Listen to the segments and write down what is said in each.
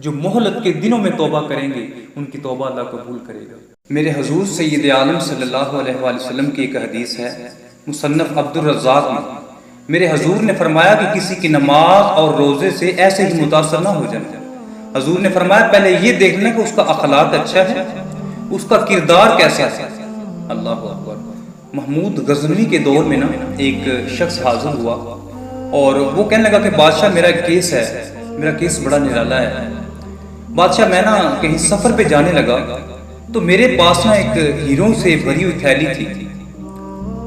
جو مہلت کے دنوں میں توبہ کریں گے ان کی توبہ اللہ قبول کرے گا۔ میرے حضور سید عالم صلی اللہ علیہ وآلہ وسلم کی ایک حدیث ہے مصنف عبد الرزاق میں، میرے حضور نے فرمایا کہ کسی کی نماز اور روزے سے ایسے ہی متاثر نہ ہو جانا۔ حضور نے فرمایا پہلے یہ دیکھنا کہ اس کا اخلاق اچھا ہے، اس کا کردار کیسا ہے۔ اللہ اکبر۔ محمود غزنوی کے دور میں نا ایک شخص حاضر ہوا اور وہ کہنے لگا کہ بادشاہ میرا ایک کیس ہے، میرا کیس بڑا نرالا ہے بادشاہ، میں نا کہیں سفر پہ جانے لگا تو میرے پاس نا ایک ہیروں سے بھری ہوئی تھیلی تھی،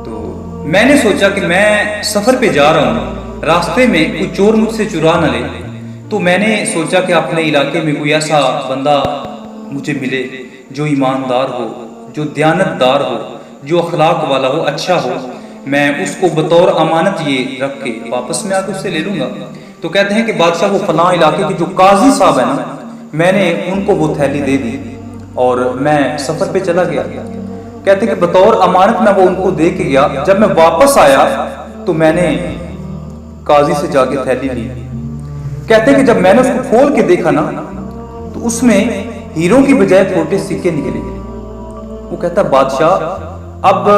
تو میں نے سوچا کہ میں سفر پہ جا رہا ہوں، راستے میں کوئی چور مجھ سے چرا نہ لے، تو میں نے سوچا کہ اپنے علاقے میں کوئی ایسا بندہ مجھے ملے جو ایماندار ہو، جو دیانتدار ہو، جو اخلاق والا ہو، اچھا ہو، میں اس کو بطور امانت یہ رکھ کے واپس میں آ کے اس سے لے لوں گا۔ تو کہتے ہیں کہ بادشاہ وہ فلاں علاقے کے جو قاضی صاحب ہیں نا، میں نے ان کو وہ تھیلی دے دی اور میں سفر پہ چلا گیا۔ کہتے ہیں کہ بطور امانت میں وہ ان کو دے کے گیا، جب میں واپس آیا تو میں نے قاضی سے جا کے تھیلی لی۔ کہتے ہیں کہ جب میں نے اس کو کھول کے دیکھا نا تو اس میں ہیروں کی بجائے کھوٹے سکے نکلے۔ وہ کہتا ہے بادشاہ اب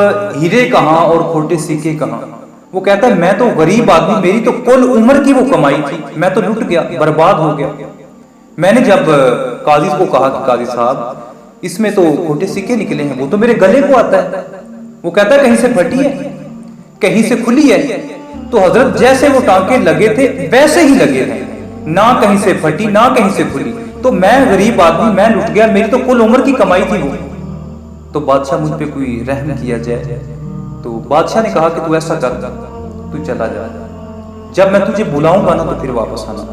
ہیرے کہاں اور کھوٹے سکے کہاں؟ وہ کہتا ہے میں تو غریب آدمی، میری تو کل عمر کی وہ کمائی تھی، میں تو لٹ گیا، برباد ہو گیا۔ میں نے جب قاضی کو کہا کہ قاضی صاحب اس میں تو کھوٹے سکے نکلے ہیں، وہ تو میرے گلے کو آتا ہے۔ وہ کہتا ہے کہیں سے پھٹی ہے، کہیں سے کھلی ہے؟ تو حضرت جیسے وہ ٹانکے لگے تھے ویسے ہی لگے تھے، نہ کہیں سے پھٹی نہ کہیں سے کھلی۔ تو میں غریب آدمی، میں لٹ گیا، میری تو کل عمر کی کمائی تھی وہ۔ تو بادشاہ مجھ پہ کوئی رحم کیا جائے۔ تو بادشاہ نے کہا کہ تو ایسا کر، تو چلا جا، جب میں تجھے بلاؤں گا نا تو پھر واپس آنا۔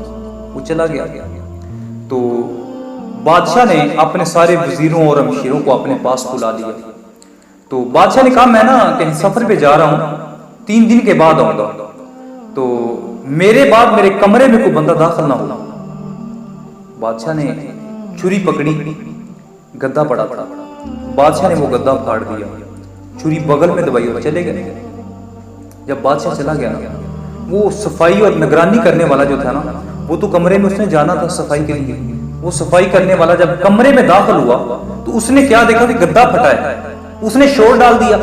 وہ چلا گیا۔ تو بادشاہ نے اپنے سارے وزیروں اور امشیروں کو اپنے پاس بلا لیا۔ تو بادشاہ نے کہا میں نا کہیں سفر پہ جا رہا ہوں، 3 دن کے بعد آؤں گا، تو میرے بعد میرے کمرے میں کوئی بندہ داخل نہ ہوگا۔ بادشاہ نے چھری پکڑی، گدا پڑا تھا، بادشاہ نے وہ گدا پھاڑ دیا، چھری بغل میں دبائی اور چلے گئے۔ جب بادشاہ چلا گیا نا، وہ صفائی اور نگرانی کرنے والا جو تھا نا، وہ تو کمرے میں اس نے جانا تھا صفائی کے لیے، وہ صفائی کرنے والا جب کمرے میں داخل ہوا تو اس نے کیا دیکھا کہ گدا پھٹا ہے۔ اس نے شور ڈال دیا،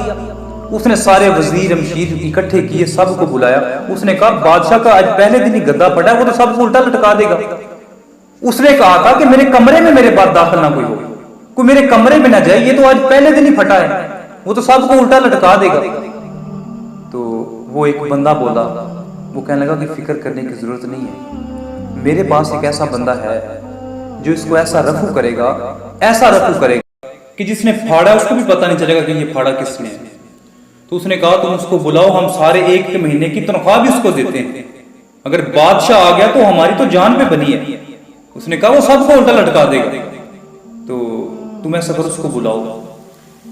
اس نے سارے وزیر امشیر اکٹھے کیے، سب کو بلایا، اس نے کہا بادشاہ کا آج پہلے دن ہی گدا پھٹا ہے، وہ تو سب کو الٹا لٹکا دے گا۔ اس نے کہا تھا کہ میرے کمرے میں میرے بعد داخل نہ کوئی ہو، کوئی میرے کمرے میں نہ جائے، یہ تو آج پہلے دن ہی پھٹا ہے، وہ تو سب کو الٹا لٹکا دے گا۔ تو وہ ایک بندہ بولا، وہ کہنے لگا کہ فکر کرنے کی ضرورت نہیں ہے، میرے پاس ایک ایسا بندہ ہے جو اس کو ایسا رفع کرے گا، ایسا رفع کرے گا کہ جس نے پھاڑا اس کو بھی پتہ نہیں چلے گا کہ یہ پھاڑا کس نے ہے۔ تو اس نے کہا تم اس کو بلاؤ، ہم سارے 1 مہینے کی تنخواہ بھی اس کو دیتے ہیں، اگر بادشاہ آ گیا تو ہماری تو جان پہ بنی ہے۔ اس نے کہا وہ سب کو الٹا لٹکا دے گا، تو تم ایسا کرو اس کو بلاؤ۔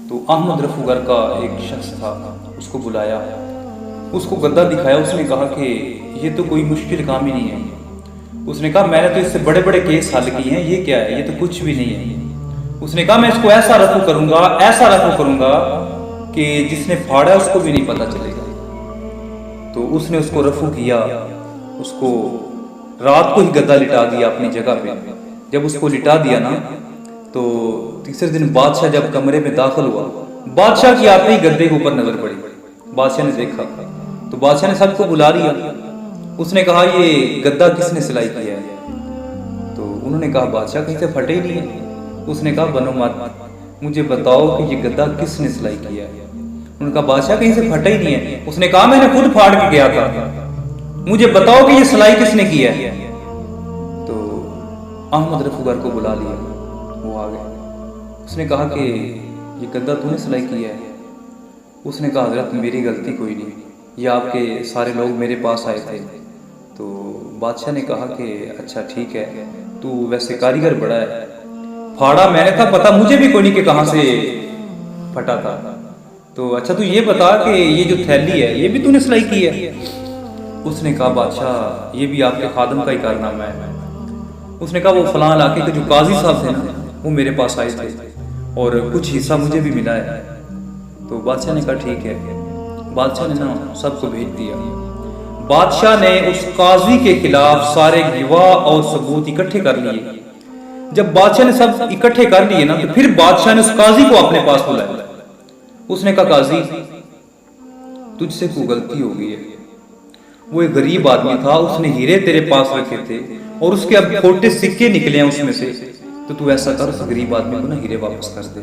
تو احمد رفوگر کا ایک شخص تھا، اس کو بلایا، اس کو گدا دکھایا، اس نے کہا کہ یہ تو کوئی مشکل کام ہی نہیں ہے۔ اس نے کہا میں نے تو اس سے بڑے بڑے کیس حل کیے ہیں، یہ کیا ہے، یہ تو کچھ بھی نہیں ہے۔ اس نے کہا میں اس کو ایسا رفع کروں گا، ایسا رفع کروں گا کہ جس نے پھاڑا اس کو بھی نہیں پتہ چلے گا۔ تو اس نے اس کو رفع کیا، اس کو رات کو ہی گدا لٹا دیا اپنی جگہ پہ۔ جب اس کو لٹا دیا نا تو تیسرے دن بادشاہ جب کمرے میں داخل ہوا، بادشاہ کی آتے ہی گدے کے اوپر نظر پڑی، بادشاہ نے دیکھا تو بادشاہ نے سب کو بلا لیا۔ اس نے کہا یہ گدا کس نے سلائی کیا ہے؟ تو انہوں نے کہا بادشاہ کہیں سے پھٹے ہی نہیں ہے۔ اس نے کہا بنو مت، مجھے بتاؤ کہ یہ گدا کس نے سلائی کیا ہے؟ انہوں نے کہا بادشاہ کہیں سے پھٹا ہی نہیں ہے۔ اس نے کہا میں نے خود پھاڑ کے گیا تھا، مجھے بتاؤ کہ یہ سلائی کس نے کی ہے؟ تو احمد رفوگر کو بلا لیا، وہ آ گئے۔ اس نے کہا کہ یہ گدا تو نے سلائی کیا ہے؟ اس نے کہا حضرت میری غلطی کوئی نہیں، یہ آپ کے سارے لوگ میرے پاس آئے تھے۔ تو بادشاہ نے کہا کہ اچھا ٹھیک ہے، تو ویسے کاریگر بڑا ہے، پھاڑا میں نے تھا، پتہ مجھے بھی کوئی نہیں کہ کہاں سے پھٹا تھا۔ تو اچھا تو یہ بتا کہ یہ جو تھیلی ہے یہ بھی تو نے سلائی کی ہے؟ اس نے کہا بادشاہ یہ بھی آپ کے خادم کا ہی کارنامہ ہے۔ اس نے کہا وہ فلاں علاقے کے جو قاضی صاحب تھے نا وہ میرے پاس آئے تھے اور کچھ حصہ مجھے بھی ملا ہے۔ تو بادشاہ نے کہا ٹھیک ہے۔ بادشاہ نے نا سب کو بھیج دیا۔ بادشاہ نے اس قاضی کے خلاف سارے گواہ اور ثبوت اکٹھے کر لیے جب بادشاہ نے سب اکٹھے کر لیے نا تو پھر بادشاہ نے اس قاضی کو اپنے پاس بلایا. اس نے کہا قاضی تجھ سے کوئی غلطی ہو گئی ہے. وہ ایک غریب آدمی تھا, اس نے ہیرے تیرے پاس رکھے تھے اور اس کے اب کھوٹے سکے نکلے ہیں اس میں سے, تو ایسا کر اس غریب آدمی کو نا ہیرے واپس کر دے.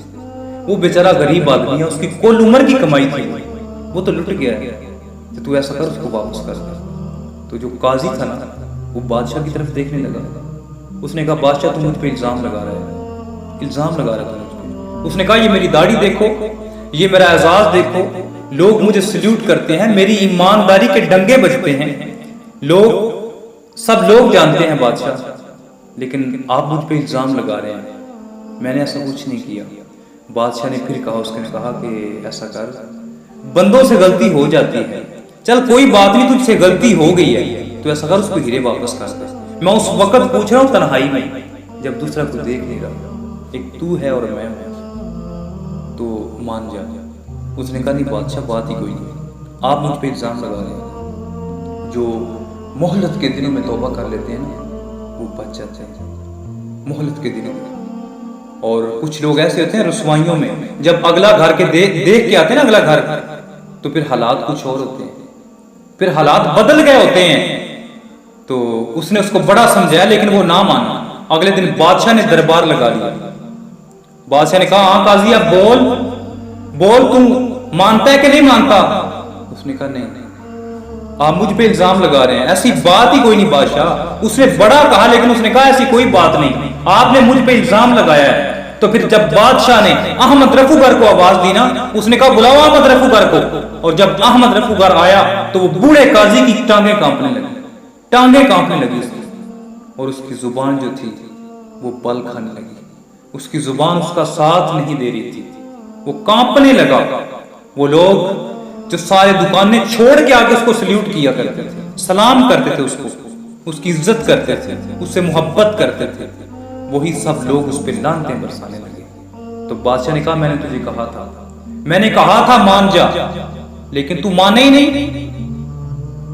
وہ بیچارہ غریب آدمی ہے, اس کی کل عمر کی کمائی تھی, وہ تو لٹ گیا ہے, تو ایسا کر اس کو واپس کر دے. تو جو قاضی تھا نا وہ بادشاہ کی طرف دیکھنے لگا. اس نے کہا بادشاہ تم مجھ پہ الزام لگا رہا ہے, الزام لگا رہا ہے تم مجھ پہ. اس نے کہا یہ میری داڑھی دیکھو, یہ میرا اعزاز دیکھو, لوگ مجھے سلیوٹ کرتے ہیں, میری ایمانداری کے ڈنگے بجتے ہیں, سب لوگ جانتے ہیں بادشاہ, لیکن آپ مجھ پہ الزام لگا رہے ہیں, میں نے ایسا کچھ نہیں کیا. بادشاہ نے پھر کہا, اس نے کہا کہ ایسا کر, بندوں سے غلطی ہو جاتی ہے, چل کوئی بات نہیں, تجھ سے غلطی ہو گئی ہے, تو ایسا کر اس کو ہیرے واپس کر دے. میں اس وقت پوچھ رہا ہوں تنہائی میں, جب دوسرا کو دیکھ نہیں رہا, ایک تو ہے اور میں ہوں, تو مان جا. اس نے کہا نہیں بادشاہ بات ہی کوئی نہیں, آپ مجھ پہ الزام لگا رہے ہیں, جو مہلت کے دنوں میں توبہ کر لیتے ہیں نا وہ بچ جاتے ہیں مہلت کے دنوں میں. اور کچھ لوگ ایسے ہوتے ہیں رسوائیوں میں, جب اگلا گھر کے دیکھ کے آتے ہیں نا اگلا گھر, تو پھر حالات کچھ اور ہوتے ہیں, پھر حالات بدل گئے ہوتے ہیں. تو اس نے اس کو بڑا سمجھایا لیکن وہ نہ مانا. اگلے دن بادشاہ نے دربار لگا لیا. بادشاہ نے کہا ہاں قاضی اب بول تم مانتا ہے کہ نہیں مانتا. اس نے کہا نہیں آپ مجھ پہ الزام لگا رہے ہیں, ایسی بات ہی کوئی نہیں بادشاہ. اس نے بڑا کہا لیکن اس نے کہا ایسی کوئی بات نہیں, آپ نے مجھ پہ الزام لگایا ہے. تو پھر جب بادشاہ نے احمد رفوگر کو آواز دی نا, اس نے کہا بلاؤ احمد رفوگر کو. اور جب احمد رفوگر آیا تو وہ بوڑھے قاضی کی ٹانگیں کانپنے لگی اس کی, اور اس کی زبان جو تھی وہ بل کھانے لگی. اس کی زبان اس کا ساتھ نہیں دے رہی تھی, وہ کانپنے لگا. وہ لوگ جو سارے دکانیں چھوڑ کے آگے اس کو سلیوٹ کیا کرتے تھے, سلام کرتے تھے اس کو, اس کی عزت کرتے تھے, اس سے محبت کرتے تھے, وہی سب لوگ اس پہ لعنتیں برسانے لگے. تو بادشاہ نے کہا میں نے تجھے کہا تھا مان جا, لیکن تو مانے ہی نہیں.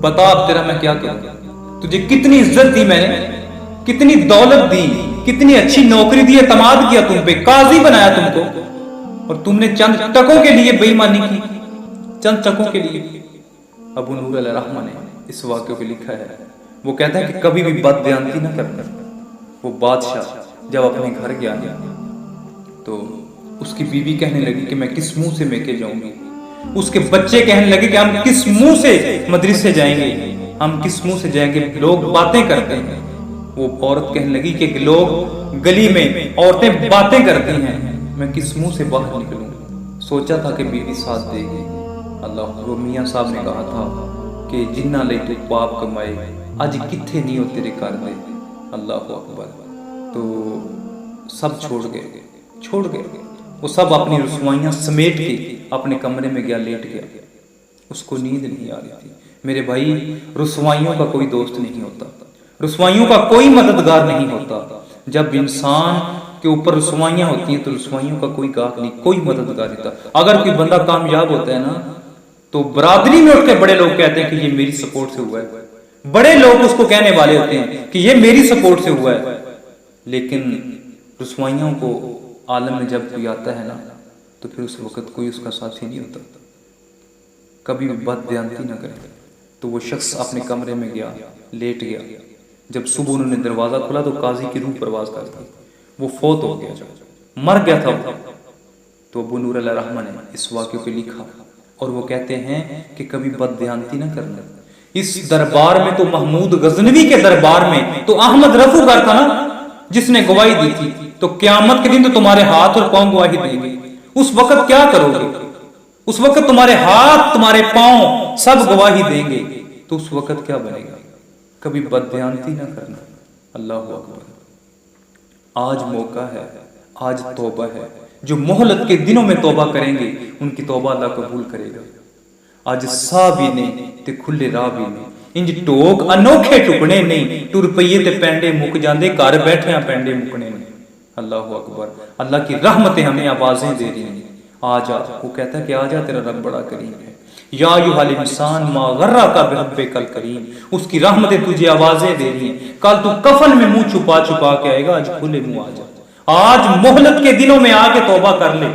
بتا اب تیرا میں کیا کروں, تجھے کتنی عزت دی میں نے, کتنی دولت دی, کتنی اچھی نوکری دی, اعتماد کیا تم پہ, قاضی بنایا تم کو, اور تم نے چند ٹکوں کے لیے بے ایمانی کی, چند ٹکوں کے لیے. ابو نور علیہ الرحمہ نے اس واقعے کو لکھا ہے. وہ کہتا ہے کہ کبھی بھی بد دیانتی نہ کرنا. وہ بادشاہ جب اپنے گھر گیا تو اس کی بیوی کہنے لگی کہ میں کس منہ سے میکے جاؤں گی. اس کے بچے کہنے لگے کہ ہم کس منہ سے مدرسے جائیں گے, ہم کس منہ سے جائیں گے, لوگ باتیں کرتے ہیں. وہ عورت کہنے لگی کہ لوگ گلی میں عورتیں باتیں کرتی ہیں, میں کس منہ سے باہر نکلوں. سوچا تھا کہ بیوی ساتھ دے گی. اللہ وہ میاں صاحب نے کہا تھا کہ جنہ لئی تو پاپ کمائے اج کتھے نہیں ہو تیرے کر دے. اللہ اکبر. تو سب چھوڑ گئے. وہ سب اپنی رسوائیاں سمیٹ کے اپنے کمرے میں گیا, لیٹ گیا. اس کو نیند نہیں آ رہی تھی. میرے بھائی رسوائیوں کا کوئی دوست نہیں ہوتا, رسوائیوں کا کوئی مددگار نہیں ہوتا. جب انسان کے اوپر رسوائیاں ہوتی ہیں تو رسوائیوں کا کوئی گاہک نہیں, کوئی مددگار نہیں ہوتا. اگر کوئی بندہ کامیاب ہوتا ہے نا تو برادری میں اٹھ کے بڑے لوگ کہتے ہیں کہ یہ میری سپورٹ سے ہوا ہے. بڑے لوگ اس کو کہنے والے ہوتے ہیں کہ یہ میری سپورٹ سے ہوا ہے. لیکن رسوائیوں کو عالم میں جب کوئی آتا ہے نا تو پھر اس وقت کوئی اس کا ساتھی نہیں ہوتا. کبھی بھی بد دیانتی نہ کرے. تو وہ شخص اپنے کمرے میں گیا, لیٹ گیا. جب صبح انہوں نے دروازہ کھولا تو قاضی کی روح پرواز کرتی, وہ فوت ہو گیا, مر گیا تھا. تو ابو نور علیہ الرحمہ نے اس واقعے کو لکھا اور وہ کہتے ہیں کہ کبھی بد دیانتی نہ کرنا. اس دربار میں تو محمود غزنوی کے دربار میں تو احمد رفوگر تھا نا جس نے گواہی دی تھی, تو قیامت کے دن تو تمہارے ہاتھ اور پاؤں گواہی دیں گے. اس وقت کیا کرو گے؟ اس وقت تمہارے ہاتھ تمہارے پاؤں سب گواہی دیں گے, تو اس وقت کیا بنے گا؟ کبھی بد دیانتی نہ کرنا. اللہ اکبر. آج موقع ہے, آج توبہ ہے. جو مہلت کے دنوں میں توبہ کریں گے ان کی توبہ اللہ قبول کرے گا. اج سا بھی نہیں تے کھلے راہ بھی نہیں, انج ٹوک انوکھے ٹکنے نہیں, ٹر پئیے تے پینڈے مک جاندے, گھر بیٹھے پینڈے مکنے نہیں. اللہ اکبر. اللہ کی رحمتیں ہمیں آوازیں دے رہی ہیں, آ جا. وہ کہتا ہے کہ آ جا, تیرا رب بڑا کریم ہے. یا ایھا الانسان ما غرک بربک الکریم، اس کی رحمتیں تجھے آوازیں دے رہی ہیں، کل تو کفن میں منہ چھپا چھپا کے آئے گا، آج کھلے منہ آ جا، آج مہلت کے دنوں میں آ کے توبہ کر لے۔